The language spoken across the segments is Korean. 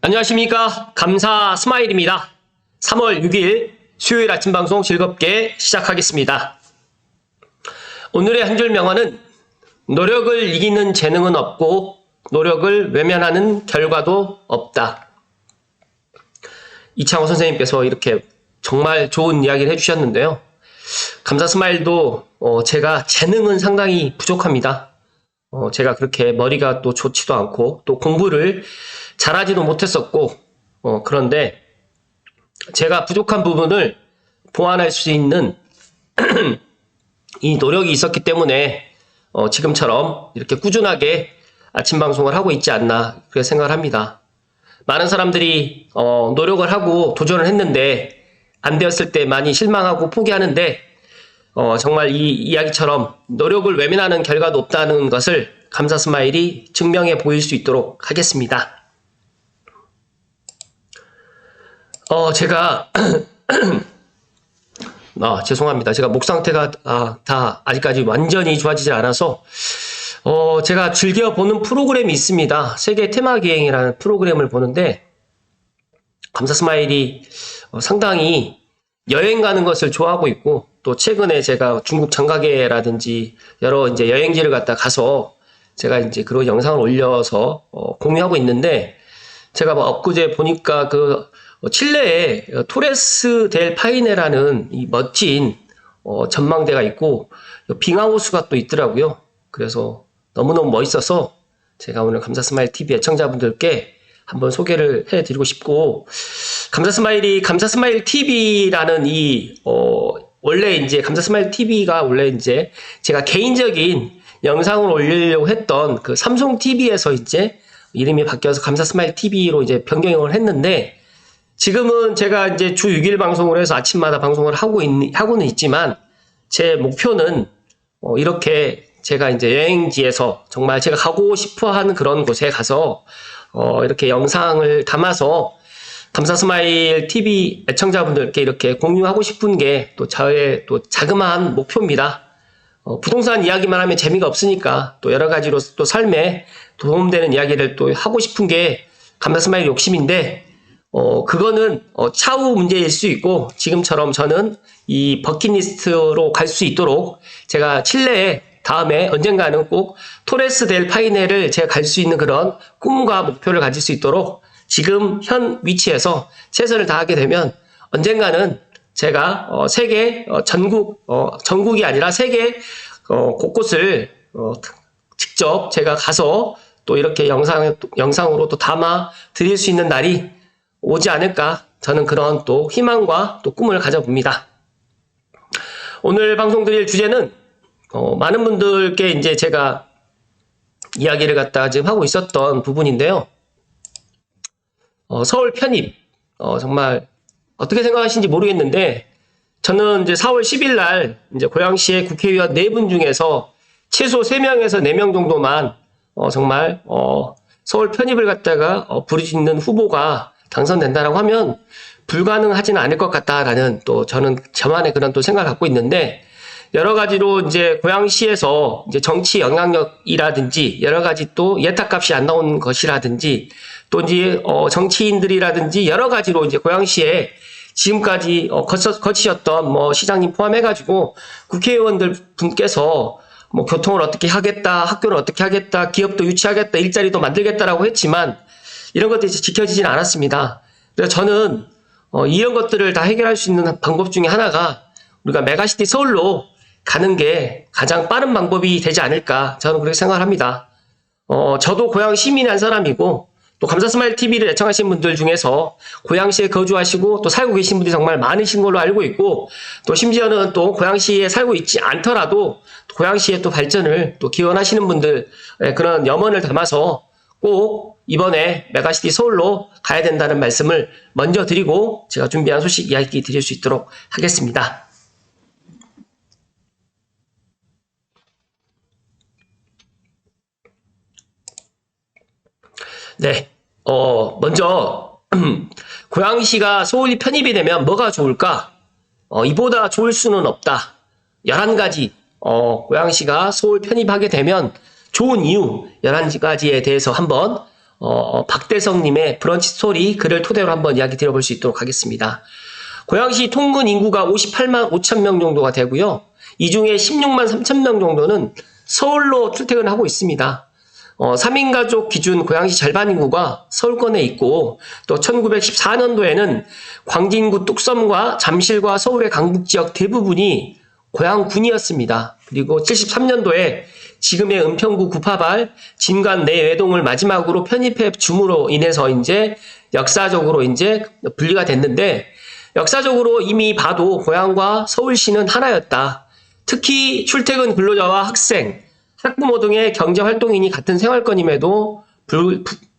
안녕하십니까. 감사 스마일입니다. 3월 6일 수요일 아침 방송 즐겁게 시작하겠습니다. 오늘의 한 줄 명언은 노력을 이기는 재능은 없고 노력을 외면하는 결과도 없다. 이창호 선생님께서 이렇게 정말 좋은 이야기를 해주셨는데요. 감사 스마일도 제가 재능은 상당히 부족합니다. 제가 그렇게 머리가 또 좋지도 않고 또 공부를 잘하지도 못했었고 그런데 제가 부족한 부분을 보완할 수 있는 이 노력이 있었기 때문에 지금처럼 이렇게 꾸준하게 아침 방송을 하고 있지 않나 그렇게 생각을 합니다. 많은 사람들이 노력을 하고 도전을 했는데 안 되었을 때 많이 실망하고 포기하는데 정말 이 이야기처럼 노력을 외면하는 결과도 없다는 것을 감사 스마일이 증명해 보일 수 있도록 하겠습니다. 제가 죄송합니다. 제가 목 상태가 다 아직까지 완전히 좋아지지 않아서 제가 즐겨 보는 프로그램이 있습니다. 세계 테마 기행이라는 프로그램을 보는데 감사 스마일이 상당히 여행 가는 것을 좋아하고 있고 또 최근에 제가 중국 장가게라든지 여러 이제 여행지를 갔다 가서 제가 이제 그런 영상을 올려서 공유하고 있는데 제가 엊그제 보니까 그 칠레에 토레스 델 파이네라는 이 멋진 전망대가 있고 빙하호수가 또 있더라고요. 그래서 너무너무 멋있어서 제가 오늘 감사 스마일 TV 애청자분들께 한번 소개를 해드리고 싶고 감사 스마일 TV라는 원래 이제 감사 스마일 TV가 원래 이제 제가 개인적인 영상을 올리려고 했던 그 삼성 TV에서 이제 이름이 바뀌어서 감사 스마일 TV로 이제 변경을 했는데 지금은 제가 이제 주 6일 방송을 해서 아침마다 방송을 하고는 있지만 제 목표는 이렇게 제가 이제 여행지에서 정말 제가 가고 싶어 하는 그런 곳에 가서 이렇게 영상을 담아서 감사 스마일 TV 애청자분들께 이렇게 공유하고 싶은 게 또 저의 또 자그마한 목표입니다. 부동산 이야기만 하면 재미가 없으니까 또 여러 가지로 또 삶에 도움되는 이야기를 또 하고 싶은 게 감사 스마일 욕심인데 그거는 차후 문제일 수 있고 지금처럼 저는 이 버킷리스트로 갈 수 있도록 제가 칠레에 다음에 언젠가는 꼭 토레스 델 파이네를 제가 갈 수 있는 그런 꿈과 목표를 가질 수 있도록 지금 현 위치에서 최선을 다하게 되면 언젠가는 제가 세계 전국이 아니라 세계 곳곳을 직접 제가 가서 또 이렇게 영상으로 또 담아 드릴 수 있는 날이 오지 않을까 저는 그런 또 희망과 또 꿈을 가져봅니다. 오늘 방송 드릴 주제는 많은 분들께 이제 제가 이야기를 갖다 지금 하고 있었던 부분인데요. 서울 편입 정말 어떻게 생각하시는지 모르겠는데 저는 이제 4월 10일 날 이제 고양시의 국회의원 4분 중에서 최소 3명에서 4명 정도만 정말 서울 편입을 갖다가 부르짖는 후보가 당선된다라고 하면 불가능하지는 않을 것 같다라는 또 저는 저만의 그런 또 생각을 갖고 있는데 여러 가지로 이제 고양시에서 이제 정치 영향력이라든지 여러 가지 또 예탁값이 안 나오는 것이라든지 또 이제 정치인들이라든지 여러 가지로 이제 고양시에 지금까지 거치셨던 뭐 시장님 포함해가지고 국회의원들 분께서 뭐 교통을 어떻게 하겠다, 학교를 어떻게 하겠다, 기업도 유치하겠다, 일자리도 만들겠다라고 했지만 이런 것들이 지켜지진 않았습니다. 그래서 저는 이런 것들을 다 해결할 수 있는 방법 중에 하나가 우리가 메가시티 서울로 가는 게 가장 빠른 방법이 되지 않을까 저는 그렇게 생각을 합니다. 저도 고양 시민의 한 사람이고 또 감사 스마일 TV를 애청하신 분들 중에서 고양시에 거주하시고 또 살고 계신 분들이 정말 많으신 걸로 알고 있고 또 심지어는 또 고양시에 살고 있지 않더라도 고양시의 또 발전을 또 기원하시는 분들 그런 염원을 담아서 꼭 이번에 메가시티 서울로 가야 된다는 말씀을 먼저 드리고 제가 준비한 소식 이야기 드릴 수 있도록 하겠습니다. 네, 먼저 고양시가 서울이 편입이 되면 뭐가 좋을까? 이보다 좋을 수는 없다. 11가지 고양시가 서울 편입하게 되면 좋은 이유 11가지에 대해서 한번 박대성님의 브런치 스토리 글을 토대로 한번 이야기 드려볼 수 있도록 하겠습니다. 고양시 통근 인구가 58만 5천 명 정도가 되고요. 이 중에 16만 3천 명 정도는 서울로 출퇴근하고 있습니다. 3인 가족 기준 고양시 절반 인구가 서울권에 있고, 또 1914년도에는 광진구 뚝섬과 잠실과 서울의 강북 지역 대부분이 고양군이었습니다. 그리고 73년도에 지금의 은평구 구파발 진관 내외동을 마지막으로 편입해 줌으로 인해서 이제 역사적으로 이제 분리가 됐는데, 역사적으로 이미 봐도 고양과 서울시는 하나였다. 특히 출퇴근 근로자와 학생, 학부모 등의 경제활동인이 같은 생활권임에도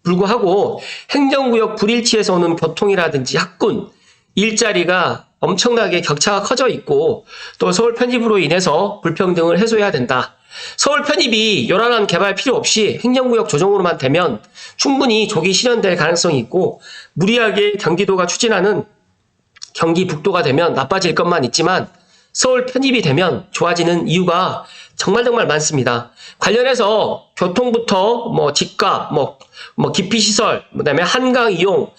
불구하고 행정구역 불일치에서 오는 교통이라든지 학군, 일자리가 엄청나게 격차가 커져 있고, 또 서울 편입으로 인해서 불평등을 해소해야 된다. 서울 편입이 요란한 개발 필요 없이 행정구역 조정으로만 되면 충분히 조기 실현될 가능성이 있고, 무리하게 경기도가 추진하는 경기 북도가 되면 나빠질 것만 있지만 서울 편입이 되면 좋아지는 이유가 정말 많습니다. 관련해서 교통부터 집값, 기피시설, 그다음에 한강 이용,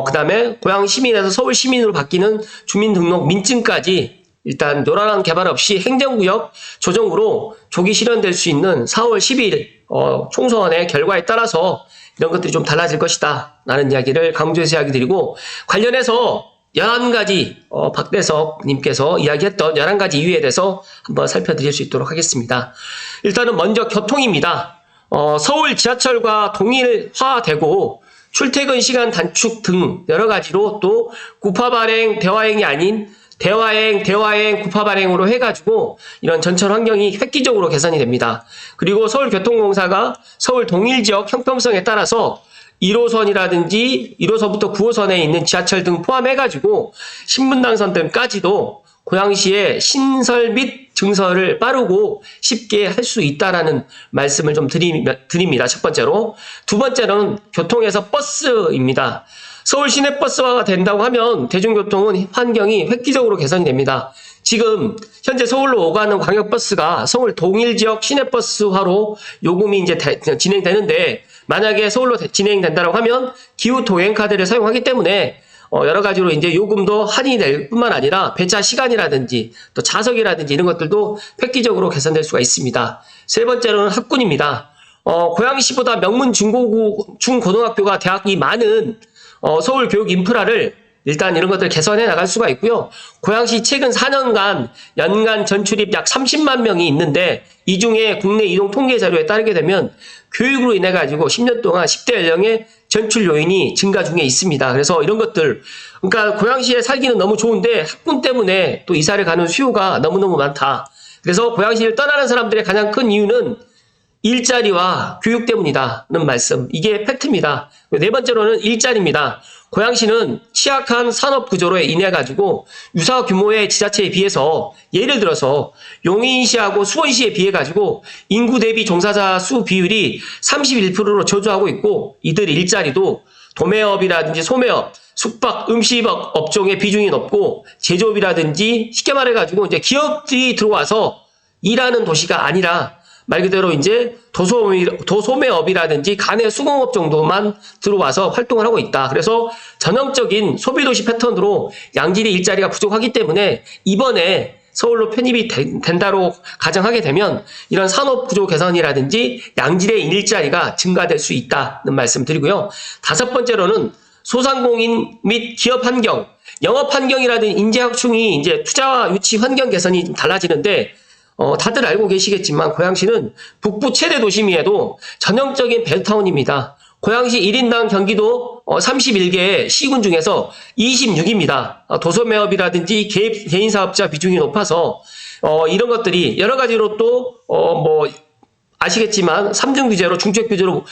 그다음에 고양 시민에서 서울 시민으로 바뀌는 주민등록 민증까지 일단 요란한 개발 없이 행정구역 조정으로 조기 실현될 수 있는 4월 10일 총선의 결과에 따라서 이런 것들이 좀 달라질 것이다 라는 이야기를 강조해서 이야기 드리고, 관련해서 11가지 박대석님께서 이야기했던 11가지 이유에 대해서 한번 살펴드릴 수 있도록 하겠습니다. 일단은 먼저 교통입니다. 서울 지하철과 동일화되고 출퇴근 시간 단축 등 여러 가지로, 또 구파발행, 대화행이 아닌 대화행, 구파발행으로 해가지고 이런 전철 환경이 획기적으로 개선이 됩니다. 그리고 서울교통공사가 서울 동일지역 형평성에 따라서 1호선이라든지 1호선부터 9호선에 있는 지하철 등 포함해가지고 신분당선 등까지도 고양시의 신설 및 증설을 빠르고 쉽게 할 수 있다라는 말씀을 좀 드립니다. 첫 번째로. 두 번째로는 교통에서 버스입니다. 서울 시내버스화가 된다고 하면 대중교통은 환경이 획기적으로 개선이 됩니다. 지금 현재 서울로 오가는 광역버스가 서울 동일지역 시내버스화로 요금이 이제 진행되는데, 만약에 서울로 진행된다고 하면 기후 동행카드를 사용하기 때문에 여러 가지로 이제 요금도 할인이 될 뿐만 아니라 배차 시간이라든지 또 좌석이라든지 이런 것들도 획기적으로 개선될 수가 있습니다. 세 번째로는 학군입니다. 고양시보다 명문 중고등학교가 대학이 많은 서울 교육 인프라를 일단 이런 것들 개선해 나갈 수가 있고요. 고양시 최근 4년간 연간 전출입 약 30만 명이 있는데, 이 중에 국내 이동 통계 자료에 따르게 되면 교육으로 인해 가지고 10년 동안 10대 연령의 전출 요인이 증가 중에 있습니다. 그래서 이런 것들, 그러니까 고양시에 살기는 너무 좋은데 학군 때문에 또 이사를 가는 수요가 너무너무 많다. 그래서 고양시를 떠나는 사람들의 가장 큰 이유는 일자리와 교육 때문이다는 말씀. 이게 팩트입니다. 네 번째로는 일자리입니다. 고양시는 취약한 산업 구조로 인해 가지고 유사 규모의 지자체에 비해서, 예를 들어서 용인시하고 수원시에 비해 가지고 인구 대비 종사자 수 비율이 31%로 저조하고 있고, 이들 일자리도 도매업이라든지 소매업, 숙박, 음식업 업종의 비중이 높고, 제조업이라든지 쉽게 말해 가지고 이제 기업들이 들어와서 일하는 도시가 아니라 말 그대로 이제 도소매업이라든지 간의 수공업 정도만 들어와서 활동을 하고 있다. 그래서 전형적인 소비도시 패턴으로 양질의 일자리가 부족하기 때문에 이번에 서울로 편입이 된다로 가정하게 되면 이런 산업구조 개선이라든지 양질의 일자리가 증가될 수 있다는 말씀 드리고요. 다섯 번째로는 소상공인 및 기업 환경, 영업 환경이라든지 인재 확충이 이제 투자와 유치 환경 개선이 좀 달라지는데, 다들 알고 계시겠지만 고양시는 북부 최대 도심이에도 전형적인 벨타운입니다. 고양시 1인당 경기도 31개의 시군 중에서 26입니다. 도소매업이라든지 개인 사업자 비중이 높아서 이런 것들이 여러 가지로 또 아시겠지만 3중 규제로 중책 규제로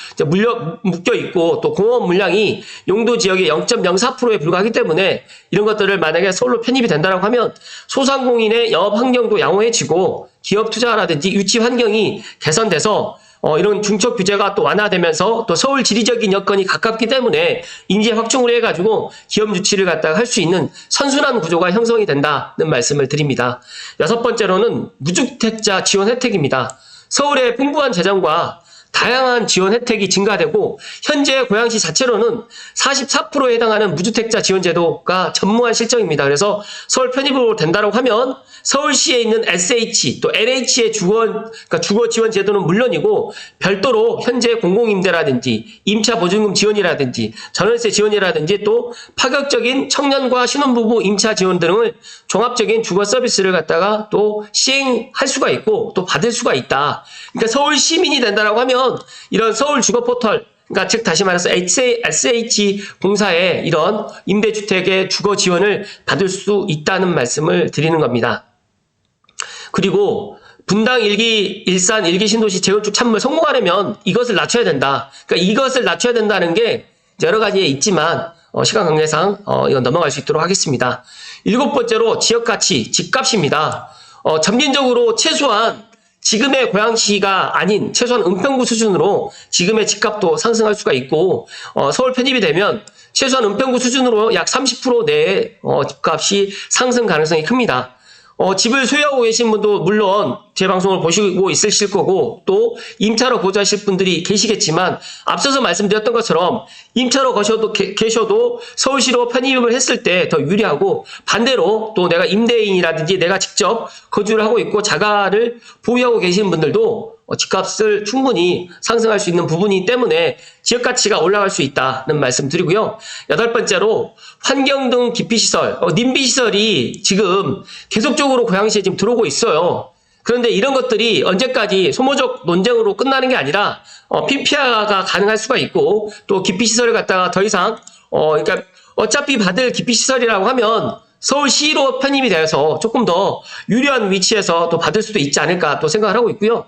묶여 있고, 또 공업 물량이 용도 지역의 0.04%에 불과하기 때문에 이런 것들을 만약에 서울로 편입이 된다고 하면 소상공인의 영업 환경도 양호해지고 기업 투자라든지 유치 환경이 개선돼서 이런 중첩 규제가 또 완화되면서 또 서울 지리적인 여건이 가깝기 때문에 인재 확충을 해가지고 기업 유치를 갖다가 할 수 있는 선순환 구조가 형성이 된다는 말씀을 드립니다. 여섯 번째로는 무주택자 지원 혜택입니다. 서울의 풍부한 재정과 다양한 지원 혜택이 증가되고 현재 고양시 자체로는 44%에 해당하는 무주택자 지원제도가 전무한 실정입니다. 그래서 서울 편입으로 된다고 하면 서울시에 있는 SH 또 LH의 그러니까 주거 지원 제도는 물론이고 별도로 현재 공공임대라든지 임차 보증금 지원이라든지 전월세 지원이라든지 또 파격적인 청년과 신혼부부 임차 지원 등을 종합적인 주거 서비스를 갖다가 또 시행할 수가 있고 또 받을 수가 있다. 그러니까 서울 시민이 된다라고 하면 이런 서울 주거 포털, 그러니까 즉 다시 말해서 SH 공사의 이런 임대주택의 주거 지원을 받을 수 있다는 말씀을 드리는 겁니다. 그리고 분당 1기, 일산 1기 신도시 재건축 참물 성공하려면 이것을 낮춰야 된다. 그러니까 이것을 낮춰야 된다는 게 여러 가지에 있지만 시간 관계상 이건 넘어갈 수 있도록 하겠습니다. 7번째로 지역가치, 집값입니다. 점진적으로 최소한 지금의 고양시가 아닌 최소한 은평구 수준으로 지금의 집값도 상승할 수가 있고 서울 편입이 되면 최소한 은평구 수준으로 약 30% 내의 집값이 상승 가능성이 큽니다. 집을 소유하고 계신 분도 물론 제 방송을 보시고 있으실 거고 또 임차로 거주하실 분들이 계시겠지만 앞서서 말씀드렸던 것처럼 임차로 계셔도 서울시로 편입을 했을 때 더 유리하고 반대로 또 내가 임대인이라든지 내가 직접 거주를 하고 있고 자가를 보유하고 계신 분들도 집값을 충분히 상승할 수 있는 부분이기 때문에 지역가치가 올라갈 수 있다는 말씀 드리고요. 8번째로 환경 등 기피시설, 님비시설이 지금 계속적으로 고양시에 지금 들어오고 있어요. 그런데 이런 것들이 언제까지 소모적 논쟁으로 끝나는 게 아니라 PPR가 가능할 수가 있고 또 기피시설을 갖다가 더 이상 그러니까 어차피 받을 기피시설이라고 하면 서울시로 편입이 되어서 조금 더 유리한 위치에서 또 받을 수도 있지 않을까 또 생각을 하고 있고요.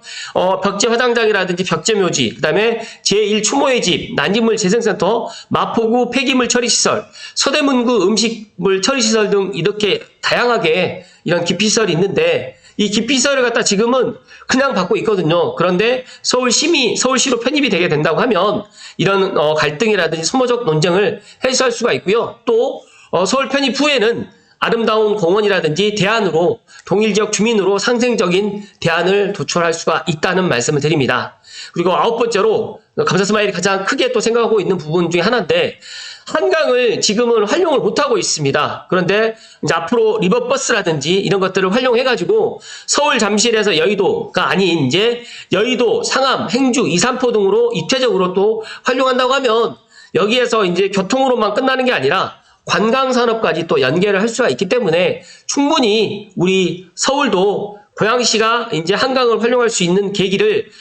벽제 화장장이라든지 벽제 묘지, 그 다음에 제1 추모의 집, 난지물 재생센터, 마포구 폐기물 처리시설, 서대문구 음식물 처리시설 등 이렇게 다양하게 이런 기피시설이 있는데 이 기피시설을 갖다 지금은 그냥 받고 있거든요. 그런데 서울시로 편입이 되게 된다고 하면 이런 갈등이라든지 소모적 논쟁을 해소할 수가 있고요. 또 서울 편입 후에는 아름다운 공원이라든지 대안으로 동일지역 주민으로 상생적인 대안을 도출할 수가 있다는 말씀을 드립니다. 그리고 9번째로 감사스마일이 가장 크게 또 생각하고 있는 부분 중에 하나인데 한강을 지금은 활용을 못하고 있습니다. 그런데 이제 앞으로 리버버스라든지 이런 것들을 활용해가지고 서울 잠실에서 여의도가 아닌 이제 여의도, 상암, 행주, 이산포 등으로 입체적으로 또 활용한다고 하면 여기에서 이제 교통으로만 끝나는 게 아니라 관광산업까지 또 연계를 할 수가 있기 때문에 충분히 우리 서울도 고양시가 이제 한강을 활용할 수 있는 계기를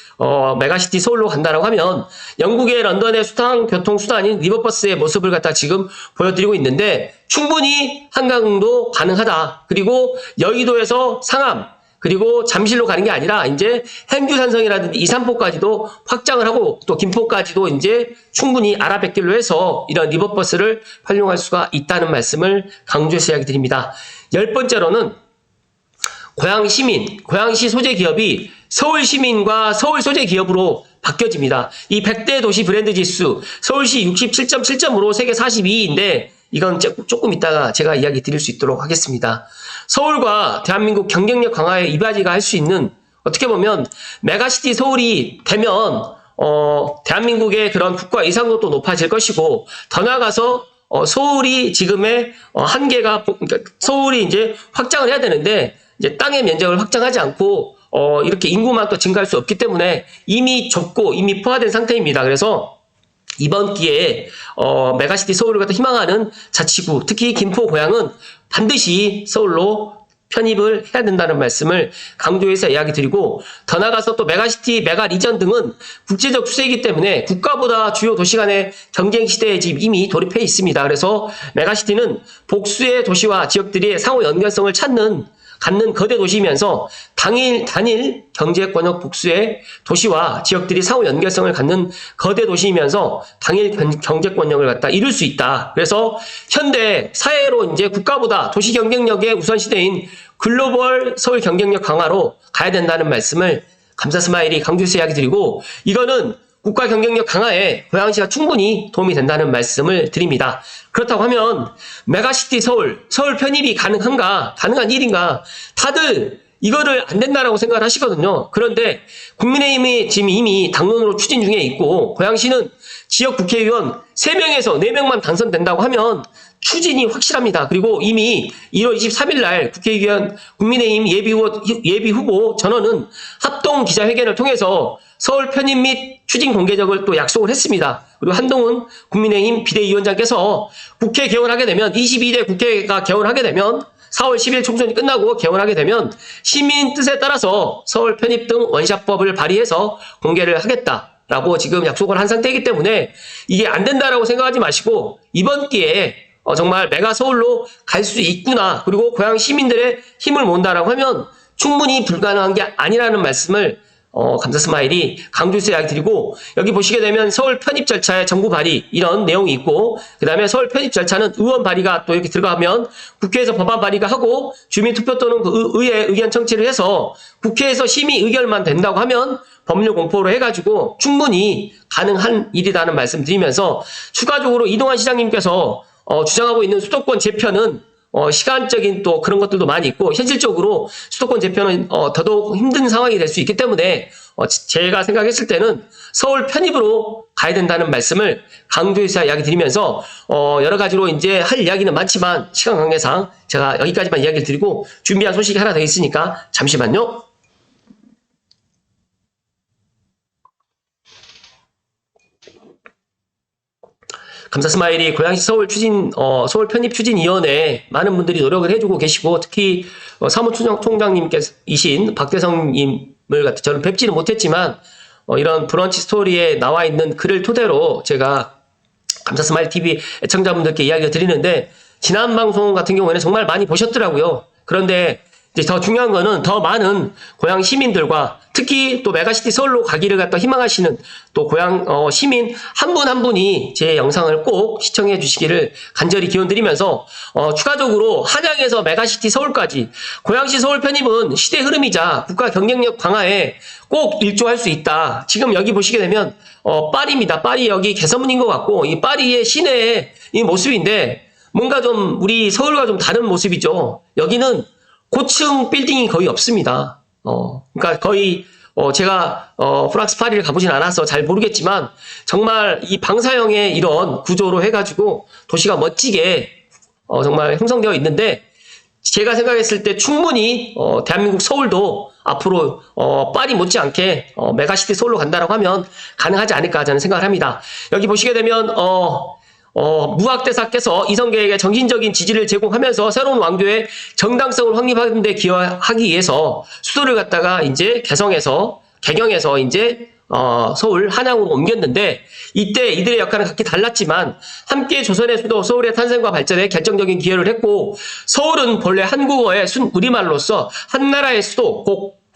메가시티 서울로 간다라고 하면 영국의 런던의 교통수단인 리버버스의 모습을 갖다 지금 보여드리고 있는데 충분히 한강도 가능하다. 그리고 여의도에서 상암 그리고 잠실로 가는 게 아니라 이제 행주산성이라든지 이산포까지도 확장을 하고 또 김포까지도 이제 충분히 아라뱃길로 해서 이런 리버버스를 활용할 수가 있다는 말씀을 강조해서 이야기 드립니다. 10번째로는 고양시 소재 기업이 서울 시민과 서울 소재 기업으로 바뀌어집니다. 이 100대 도시 브랜드 지수 서울시 67.7점으로 세계 42위인데 이건 조금 이따가 제가 이야기 드릴 수 있도록 하겠습니다. 서울과 대한민국 경쟁력 강화에 이바지가 할 수 있는 어떻게 보면 메가시티 서울이 되면 대한민국의 그런 국가 이상도도 높아질 것이고 더 나아가서 서울이 지금의 한계가 그러니까 서울이 이제 확장을 해야 되는데 이제 땅의 면적을 확장하지 않고 이렇게 인구만 또 증가할 수 없기 때문에 이미 좁고 이미 포화된 상태입니다. 그래서 이번 기회에 메가시티 서울을 갖다 희망하는 자치구 특히 김포 고양은 반드시 서울로 편입을 해야 된다는 말씀을 강조해서 이야기 드리고 더 나아가서 또 메가시티, 메가리전 등은 국제적 추세이기 때문에 국가보다 주요 도시 간의 경쟁 시대에 지금 이미 돌입해 있습니다. 그래서 메가시티는 복수의 도시와 지역들의 상호 연결성을 갖는 거대 도시이면서 단일 경제권역 복수의 도시와 지역들이 상호 연결성을 갖는 거대 도시이면서 단일 경제권역을 갖다 이룰 수 있다. 그래서 현대 사회로 이제 국가보다 도시 경쟁력의 우선시대인 글로벌 서울 경쟁력 강화로 가야 된다는 말씀을 감사스마일이 강조해서 이야기 드리고 이거는 국가 경쟁력 강화에 고양시가 충분히 도움이 된다는 말씀을 드립니다. 그렇다고 하면 메가시티 서울 편입이 가능한 일인가? 다들 이거를 안 된다라고 생각을 하시거든요. 그런데 국민의힘이 지금 이미 당론으로 추진 중에 있고 고양시는 지역 국회의원 3명에서 4명만 당선된다고 하면 추진이 확실합니다. 그리고 이미 1월 23일 날 국회의원 국민의힘 예비 후보 전원은 합동 기자회견을 통해서 서울 편입 및 추진 공개적을 또 약속을 했습니다. 그리고 한동훈 국민의힘 비대위원장께서 국회 개원하게 되면 22대 국회가 개원하게 되면 4월 10일 총선이 끝나고 개원하게 되면 시민 뜻에 따라서 서울 편입 등 원샷법을 발의해서 공개를 하겠다라고 지금 약속을 한 상태이기 때문에 이게 안 된다라고 생각하지 마시고 이번 기회에 정말 메가 서울로 갈 수 있구나. 그리고 고양 시민들의 힘을 모은다라고 하면 충분히 불가능한 게 아니라는 말씀을 감사 스마일이 강조해서 이야기 드리고 여기 보시게 되면 서울 편입 절차의 정부 발의 이런 내용이 있고 그 다음에 서울 편입 절차는 의원 발의가 또 이렇게 들어가면 국회에서 법안 발의가 하고 주민투표 또는 그 의회 의견 청취를 해서 국회에서 심의 의결만 된다고 하면 법률 공포로 해가지고 충분히 가능한 일이라는 말씀 드리면서 추가적으로 이동환 시장님께서 주장하고 있는 수도권 재편은 시간적인 또 그런 것들도 많이 있고 현실적으로 수도권 재편은 더더욱 힘든 상황이 될 수 있기 때문에 제가 생각했을 때는 서울 편입으로 가야 된다는 말씀을 강조해서 이야기 드리면서 여러 가지로 이제 할 이야기는 많지만 시간 관계상 제가 여기까지만 이야기를 드리고 준비한 소식이 하나 더 있으니까 잠시만요. 감사 스마일이 고양시 서울 서울 편입 추진위원회 많은 분들이 노력을 해주고 계시고 특히 사무총장님께이신 박대성님을 저는 뵙지는 못했지만 이런 브런치 스토리에 나와 있는 글을 토대로 제가 감사 스마일 TV 애청자분들께 이야기를 드리는데 지난 방송 같은 경우에는 정말 많이 보셨더라고요. 그런데 이제 더 중요한 거는 더 많은 고양 시민들과 특히 또 메가시티 서울로 가기를 갖다 희망하시는 또 고양 시민 한 분 한 분이 제 영상을 꼭 시청해 주시기를 간절히 기원드리면서 추가적으로 한양에서 메가시티 서울까지 고양시 서울 편입은 시대 흐름이자 국가 경쟁력 강화에 꼭 일조할 수 있다. 지금 여기 보시게 되면 파리입니다. 파리 여기 개선문인 것 같고 이 파리의 시내의 이 모습인데 뭔가 좀 우리 서울과 좀 다른 모습이죠. 여기는 고층 빌딩이 거의 없습니다. 그러니까 거의 제가 프랑스 파리를 가보진 않아서 잘 모르겠지만 정말 이 방사형의 이런 구조로 해가지고 도시가 멋지게 정말 형성되어 있는데 제가 생각했을 때 충분히 대한민국 서울도 앞으로 파리 못지않게 메가시티 서울로 간다라고 하면 가능하지 않을까 저는 생각을 합니다. 여기 보시게 되면 무학대사께서 이성계에게 정신적인 지지를 제공하면서 새로운 왕조의 정당성을 확립하는 데 기여하기 위해서 수도를 갖다가 이제 개경해서 이제 서울 한양으로 옮겼는데 이때 이들의 역할은 각기 달랐지만 함께 조선의 수도 서울의 탄생과 발전에 결정적인 기여를 했고 서울은 본래 한국어의 순우리말로서 한나라의 수도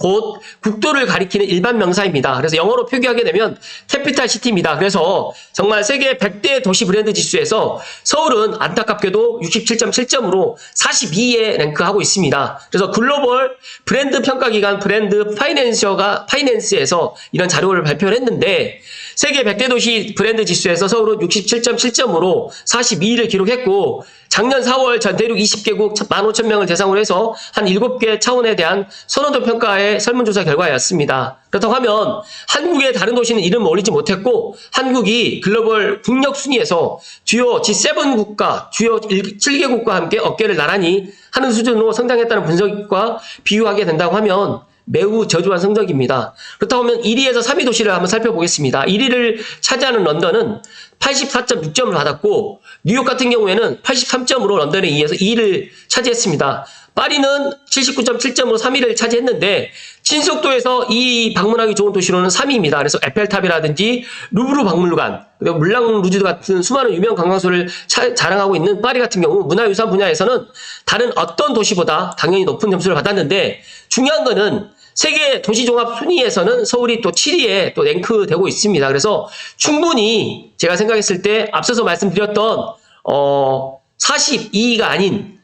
곧 국도를 가리키는 일반 명사입니다. 그래서 영어로 표기하게 되면 캐피탈 시티입니다. 그래서 정말 세계 100대 도시 브랜드 지수에서 서울은 안타깝게도 67.7점으로 42위에 랭크하고 있습니다. 그래서 글로벌 브랜드 평가기관 브랜드 파이낸스에서 이런 자료를 발표를 했는데 세계 100대 도시 브랜드 지수에서 서울은 67.7점으로 42위를 기록했고 작년 4월 전 대륙 20개국 15,000명을 대상으로 해서 한 7개 차원에 대한 선호도 평가의 설문조사 결과였습니다. 그렇다고 하면 한국의 다른 도시는 이름을 올리지 못했고 한국이 글로벌 국력 순위에서 주요 G7 국가, 주요 7개국과 함께 어깨를 나란히 하는 수준으로 성장했다는 분석과 비유하게 된다고 하면 매우 저조한 성적입니다. 그렇다고 하면 1위에서 3위 도시를 한번 살펴보겠습니다. 1위를 차지하는 런던은 84.6점을 받았고 뉴욕 같은 경우에는 83점으로 런던에 이어서 2위를 차지했습니다. 파리는 79.7점으로 3위를 차지했는데 친속도에서 이 방문하기 좋은 도시로는 3위입니다. 그래서 에펠탑이라든지 루브르 박물관, 그리고 물랑 루즈드 같은 수많은 유명 관광소를 자랑하고 있는 파리 같은 경우 문화유산 분야에서는 다른 어떤 도시보다 당연히 높은 점수를 받았는데 중요한 거는 세계 도시종합 순위에서는 서울이 또 7위에 또 랭크되고 있습니다. 그래서 충분히 제가 생각했을 때 앞서서 말씀드렸던 42위가 아닌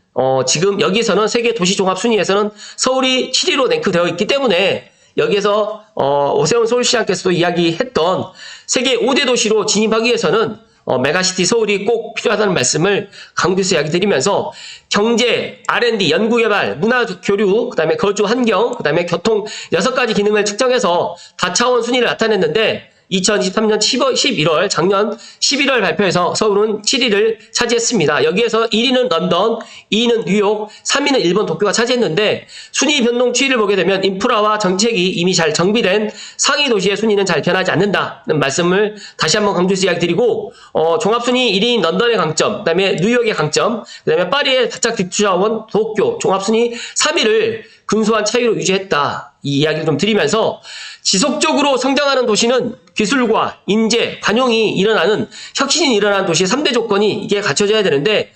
지금 여기에서는 세계 도시종합 순위에서는 서울이 7위로 랭크되어 있기 때문에 여기에서 오세훈 서울시장께서도 이야기했던 세계 5대 도시로 진입하기 위해서는 메가시티 서울이 꼭 필요하다는 말씀을 강조해서 이야기 드리면서 경제, R&D, 연구개발, 문화교류, 그 다음에 거주 환경, 그 다음에 교통 6가지 기능을 측정해서 다차원 순위를 나타냈는데 2023년 11월, 작년 11월 발표에서 서울은 7위를 차지했습니다. 여기에서 1위는 런던, 2위는 뉴욕, 3위는 일본 도쿄가 차지했는데 순위 변동 추이를 보게 되면 인프라와 정책이 이미 잘 정비된 상위 도시의 순위는 잘 변하지 않는다는 말씀을 다시 한번 강조해서 이야기 드리고 종합순위 1위인 런던의 강점, 그 다음에 뉴욕의 강점, 그 다음에 파리의 바짝 뒤쫓아온 도쿄, 종합순위 3위를 근소한 차이로 유지했다. 이 이야기를 좀 드리면서 지속적으로 성장하는 도시는 기술과 인재, 관용이 일어나는 혁신이 일어나는 도시의 3대 조건이 이게 갖춰져야 되는데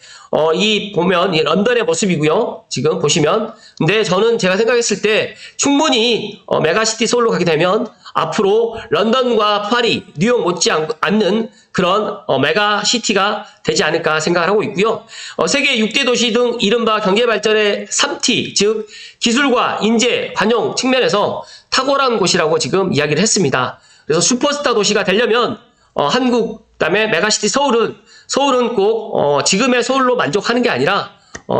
이 보면 이 런던의 모습이고요. 지금 보시면 근데 저는 제가 생각했을 때 충분히 메가시티 서울로 가게 되면 앞으로 런던과 파리, 뉴욕 못지 않는 그런 메가시티가 되지 않을까 생각을 하고 있고요. 세계 6대 도시 등 이른바 경제발전의 3T, 즉 기술과 인재, 관용 측면에서 탁월한 곳이라고 지금 이야기를 했습니다. 그래서 슈퍼스타 도시가 되려면 한국, 그다음에 메가시티 서울은 꼭 지금의 서울로 만족하는 게 아니라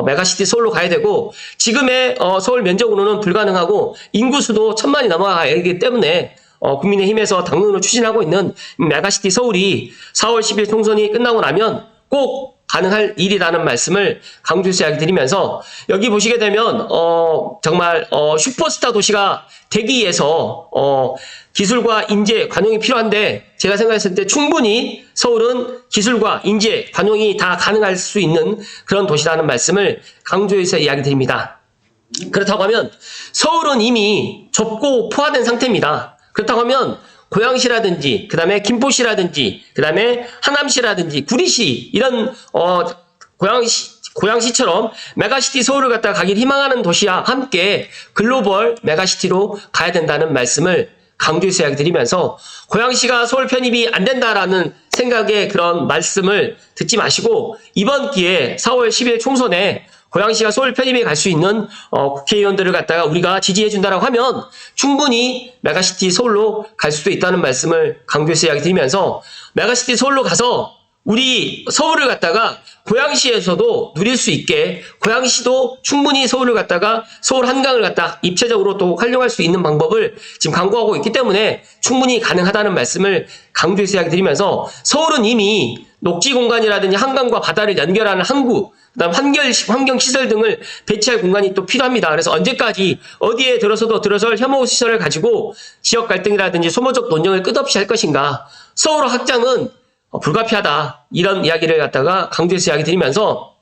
메가시티 서울로 가야 되고 지금의 서울 면적으로는 불가능하고 인구수도 1000만이 넘어가야 하기 때문에 국민의힘에서 당론으로 추진하고 있는 메가시티 서울이 4월 10일 총선이 끝나고 나면 꼭 가능할 일이라는 말씀을 강조해서 이야기 드리면서 여기 보시게 되면 정말 슈퍼스타 도시가 되기 위해서 기술과 인재, 관용이 필요한데 제가 생각했을 때 충분히 서울은 기술과 인재, 관용이 다 가능할 수 있는 그런 도시라는 말씀을 강조해서 이야기 드립니다. 그렇다고 하면 서울은 이미 좁고 포화된 상태입니다. 그렇다고 하면 고양시라든지, 그 다음에 김포시라든지, 그 다음에 하남시라든지, 구리시, 이런, 고양시처럼 메가시티 서울을 갖다가 가길 희망하는 도시와 함께 글로벌 메가시티로 가야 된다는 말씀을 강조해서 이야기 드리면서 고양시가 서울 편입이 안 된다라는 생각의 그런 말씀을 듣지 마시고 이번 기회에 4월 10일 총선에 고양시가 서울 편입에 갈 수 있는 국회의원들을 갖다가 우리가 지지해준다라고 하면 충분히 메가시티 서울로 갈 수도 있다는 말씀을 강조해서 이야기 드리면서 메가시티 서울로 가서 우리 서울을 갖다가 고양시에서도 누릴 수 있게 고양시도 충분히 서울을 갖다가 서울 한강을 갖다 입체적으로 또 활용할 수 있는 방법을 지금 강구하고 있기 때문에 충분히 가능하다는 말씀을 강조해서 이야기 드리면서 서울은 이미 녹지 공간이라든지 한강과 바다를 연결하는 항구 그다음 환경시설 등을 배치할 공간이 또 필요합니다. 그래서 언제까지 어디에 들어설 혐오시설을 가지고 지역 갈등이라든지 소모적 논쟁을 끝없이 할 것인가. 서울 확장은 불가피하다. 이런 이야기를 갖다가 강조해서 이야기 드리면서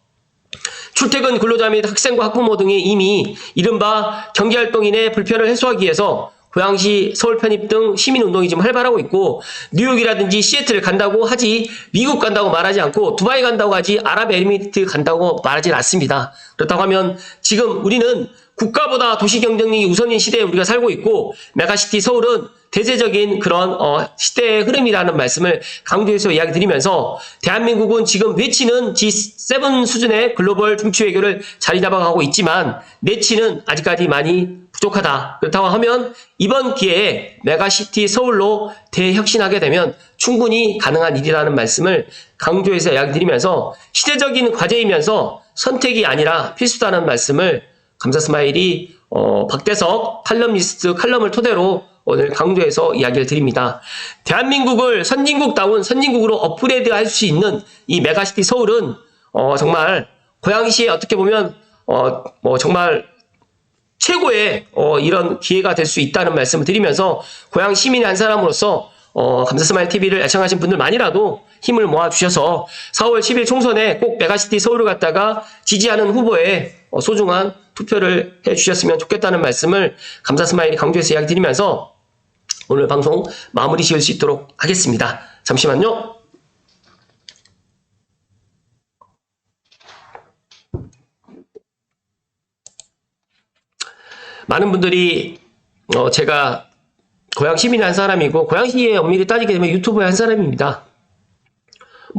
출퇴근 근로자 및 학생과 학부모 등이 이미 이른바 경제활동인의 불편을 해소하기 위해서 고양시, 서울 편입 등 시민운동이 지금 활발하고 있고 뉴욕이라든지 시애틀 간다고 하지 미국 간다고 말하지 않고 두바이 간다고 하지 아랍에미리트 간다고 말하지 않습니다. 그렇다고 하면 지금 우리는 국가보다 도시 경쟁력이 우선인 시대에 우리가 살고 있고 메가시티 서울은 대세적인 그런 시대의 흐름이라는 말씀을 강조해서 이야기 드리면서 대한민국은 지금 외치는 G7 수준의 글로벌 중추 외교를 자리 잡아가고 있지만 내치는 아직까지 많이 부족하다. 그렇다고 하면 이번 기회에 메가시티 서울로 대혁신하게 되면 충분히 가능한 일이라는 말씀을 강조해서 이야기 드리면서 시대적인 과제이면서 선택이 아니라 필수다는 말씀을 감사스마일이 박대석 칼럼니스트 칼럼을 토대로 오늘 강조해서 이야기를 드립니다. 대한민국을 선진국다운 선진국으로 업그레이드할 수 있는 이 메가시티 서울은 정말 고양시에 어떻게 보면 정말 최고의 이런 기회가 될 수 있다는 말씀을 드리면서 고양 시민의 한 사람으로서 감사스마일 TV를 애청하신 분들만이라도 힘을 모아주셔서 4월 10일 총선에 꼭 메가시티 서울을 갖다가 지지하는 후보에 소중한 투표를 해주셨으면 좋겠다는 말씀을 감사스마일이 강조해서 이야기 드리면서 오늘 방송 마무리 지을 수 있도록 하겠습니다. 잠시만요. 많은 분들이 제가 고양 시민의 한 사람이고 고양시에 엄밀히 따지게 되면 유튜버의 한 사람입니다.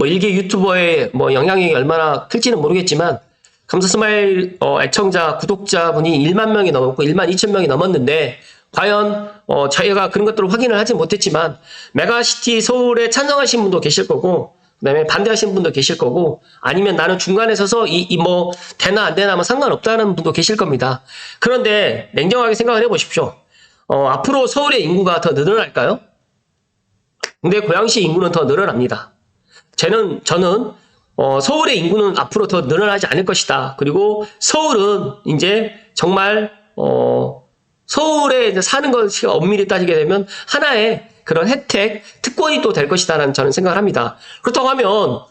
일개 유튜버의 영향력이 얼마나 클지는 모르겠지만 감사스마일 애청자 구독자분이 1만 명이 넘었고 1만 2천 명이 넘었는데 과연 저희가 그런 것들을 확인을 하지 못했지만 메가시티 서울에 찬성하신 분도 계실 거고 그다음에 반대하시는 분도 계실 거고, 아니면 나는 중간에 서서 뭐 되나 안 되나 뭐 상관없다는 분도 계실 겁니다. 그런데 냉정하게 생각을 해보십시오. 앞으로 서울의 인구가 더 늘어날까요? 근데 고양시 인구는 더 늘어납니다. 저는 서울의 인구는 앞으로 더 늘어나지 않을 것이다. 그리고 서울은 이제 정말 서울에 이제 사는 것이 엄밀히 따지게 되면 하나의 그런 혜택, 특권이 또 될 것이다라는 저는 생각을 합니다. 그렇다고 하면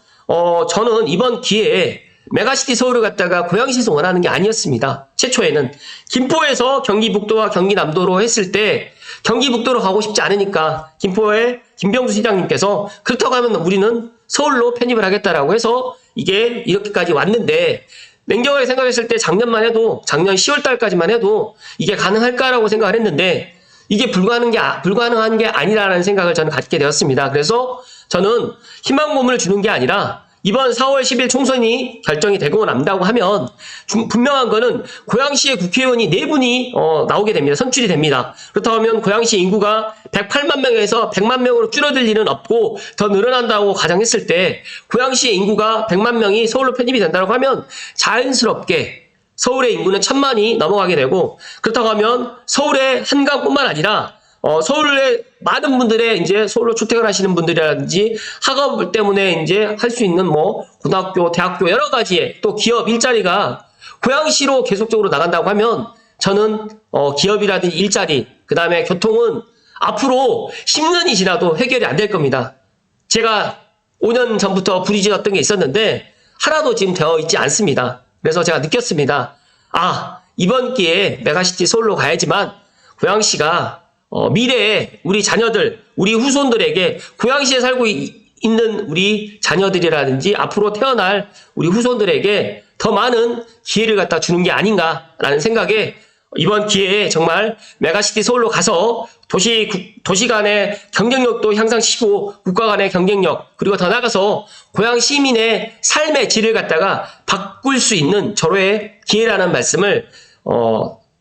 저는 이번 기회에 메가시티 서울을 갖다가 고양시에서 원하는 게 아니었습니다. 최초에는 김포에서 경기북도와 경기남도로 했을 때 경기북도로 가고 싶지 않으니까 김포의 김병수 시장님께서 그렇다고 하면 우리는 서울로 편입을 하겠다라고 해서 이게 이렇게까지 왔는데, 냉정하게 생각했을 때 작년 10월 달까지만 해도 이게 가능할까라고 생각을 했는데 이게 불가능한 게 아니라는 생각을 저는 갖게 되었습니다. 그래서 저는 희망고문을 주는 게 아니라 이번 4월 10일 총선이 결정이 되고 난다고 하면 분명한 거는 고양시의 국회의원이 4분이 나오게 됩니다. 선출이 됩니다. 그렇다고 하면 고양시 인구가 108만 명에서 100만 명으로 줄어들 일은 없고 더 늘어난다고 가정했을 때 고양시의 인구가 100만 명이 서울로 편입이 된다고 하면 자연스럽게 서울의 인구는 1000만이 넘어가게 되고, 그렇다고 하면 서울의 한강뿐만 아니라 서울의 많은 분들의 이제 서울로 출퇴근 하시는 분들이라든지 학업 때문에 이제 할 수 있는 뭐 고등학교, 대학교 여러 가지의 또 기업 일자리가 고양시로 계속적으로 나간다고 하면 저는 기업이라든지 일자리, 그 다음에 교통은 앞으로 10년이 지나도 해결이 안 될 겁니다. 제가 5년 전부터 부딪혔던 게 있었는데 하나도 지금 되어 있지 않습니다. 그래서 제가 느꼈습니다. 이번 기회에 메가시티 서울로 가야지만 고양시가 미래에 우리 자녀들, 우리 후손들에게 고양시에 살고 있는 우리 자녀들이라든지 앞으로 태어날 우리 후손들에게 더 많은 기회를 갖다 주는 게 아닌가라는 생각에 이번 기회에 정말 메가시티 서울로 가서 도시 간의 경쟁력도 향상시키고 국가 간의 경쟁력, 그리고 더 나아가서 고양 시민의 삶의 질을 갖다가 바꿀 수 있는 절호의 기회라는 말씀을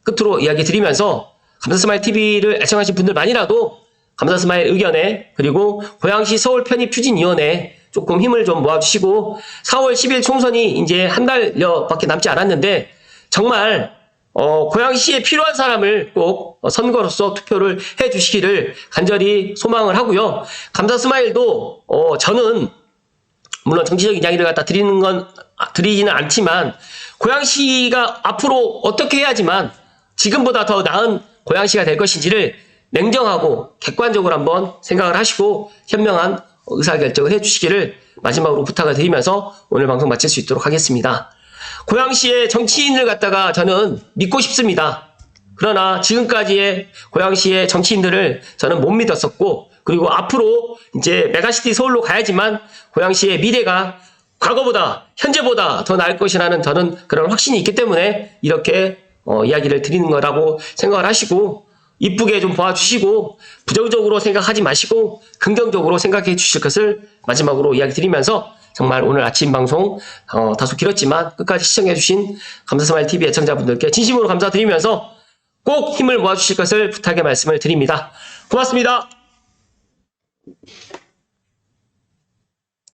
끝으로 이야기 드리면서 감사스마일TV를 애청하신 분들만이라도 감사스마일 의견에, 그리고 고양시 서울 편입 추진위원회에 조금 힘을 좀 모아주시고 4월 10일 총선이 이제 한 달여밖에 남지 않았는데 정말 고양시에 필요한 사람을 꼭 선거로서 투표를 해주시기를 간절히 소망을 하고요. 감사스마일도 저는 물론 정치적인 이야기를 갖다 드리지는 않지만 고양시가 앞으로 어떻게 해야지만 지금보다 더 나은 고양시가 될 것인지를 냉정하고 객관적으로 한번 생각을 하시고 현명한 의사결정을 해주시기를 마지막으로 부탁을 드리면서 오늘 방송 마칠 수 있도록 하겠습니다. 고양시의 정치인을 갖다가 저는 믿고 싶습니다. 그러나 지금까지의 고양시의 정치인들을 저는 못 믿었었고, 그리고 앞으로 이제 메가시티 서울로 가야지만 고양시의 미래가 과거보다 현재보다 더 나을 것이라는 저는 그런 확신이 있기 때문에 이렇게 이야기를 드리는 거라고 생각을 하시고 이쁘게 좀 봐주시고 부정적으로 생각하지 마시고 긍정적으로 생각해 주실 것을 마지막으로 이야기 드리면서 정말 오늘 아침 방송 다소 길었지만 끝까지 시청해 주신 감사스마일TV 애청자분들께 진심으로 감사드리면서 꼭 힘을 모아주실 것을 부탁의 말씀을 드립니다. 고맙습니다.